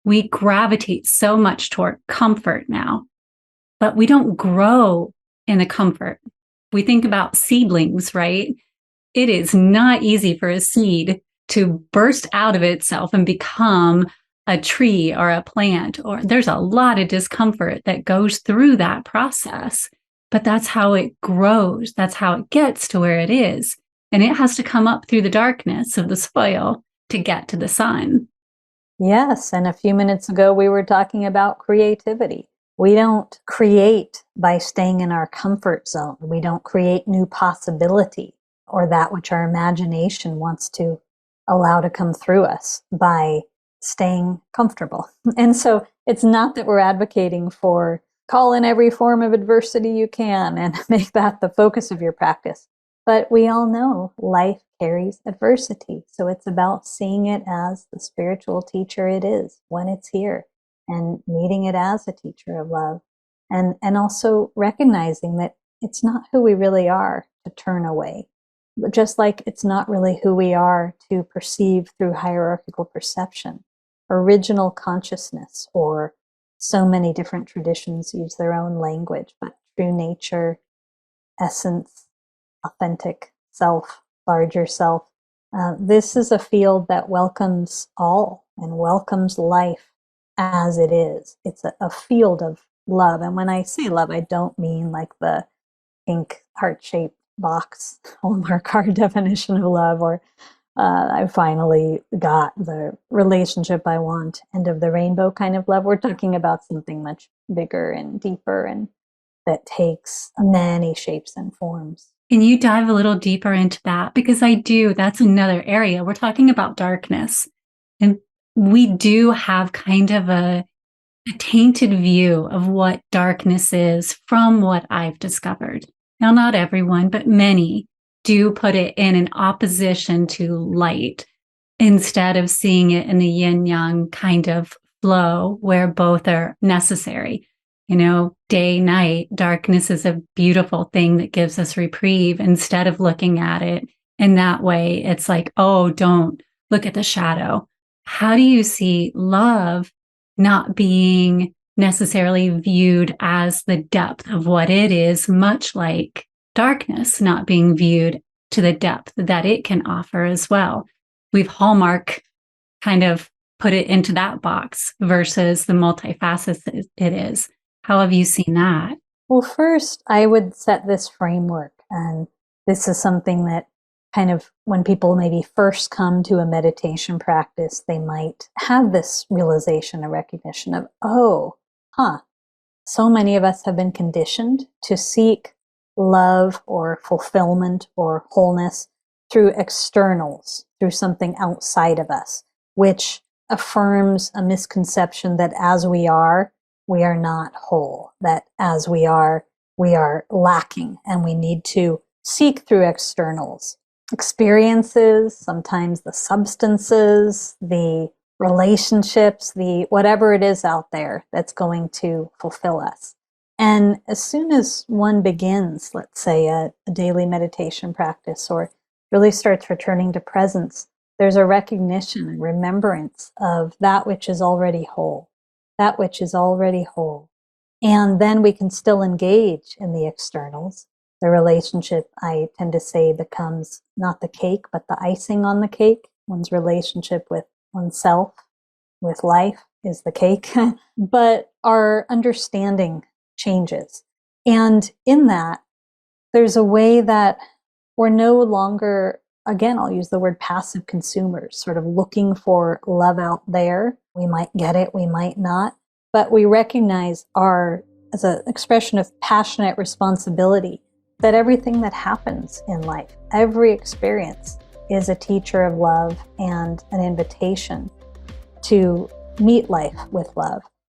We gravitate so much toward comfort now, but we don't grow in the comfort. We think about seedlings, right? It is not easy for a seed to burst out of itself and become a tree or a plant, or there's a lot of discomfort that goes through that process. But that's how it grows. That's how it gets to where it is. And it has to come up through the darkness of the soil to get to the sun. Yes, and a few minutes ago we were talking about creativity. We don't create by staying in our comfort zone. We don't create new possibility or that which our imagination wants to allow to come through us by staying comfortable. And so it's not that we're advocating for call in every form of adversity you can and make that the focus of your practice. But we all know life carries adversity. So it's about seeing it as the spiritual teacher it is when it's here and meeting it as a teacher of love. And also recognizing that it's not who we really are to turn away. Just like it's not really who we are to perceive through hierarchical perception, original consciousness, or so many different traditions use their own language, but true nature, essence, authentic self, larger self. This is a field that welcomes all and welcomes life as it is. It's a field of love. And when I say love, I don't mean like the pink heart-shaped box Hallmark card definition of love, or I finally got the relationship I want, end of the rainbow kind of love. We're talking about something much bigger and deeper and that takes many shapes and forms. Can you dive a little deeper into that? Because that's another area. We're talking about darkness. And we do have kind of a tainted view of what darkness is from what I've discovered. Now, not everyone, but many do put it in an opposition to light instead of seeing it in the yin-yang kind of flow where both are necessary. Day, night, darkness is a beautiful thing that gives us reprieve. Instead of looking at it in that way, it's like, oh, don't look at the shadow. How do you see love not being necessarily viewed as the depth of what it is, much like darkness not being viewed to the depth that it can offer as well? We've Hallmark kind of put it into that box versus the multifaceted it is. How have you seen that? Well, first, I would set this framework, and this is something that kind of when people maybe first come to a meditation practice, they might have this realization or recognition of, so many of us have been conditioned to seek love or fulfillment or wholeness through externals, through something outside of us, which affirms a misconception that as we are not whole, that as we are lacking, and we need to seek through externals, experiences, sometimes the substances, the relationships, the whatever it is out there that's going to fulfill us. And as soon as one begins, let's say a daily meditation practice, or really starts returning to presence, there's a recognition and remembrance of that which is already whole. That which is already whole. And then we can still engage in the externals. The relationship, I tend to say, becomes not the cake, but the icing on the cake. One's relationship with oneself, with life, is the cake. But our understanding changes. And in that, there's a way that we're no longer, again, I'll use the word passive consumers, sort of looking for love out there. We might get it, we might not, but we recognize as an expression of passionate responsibility, that everything that happens in life, every experience, is a teacher of love and an invitation to meet life with love.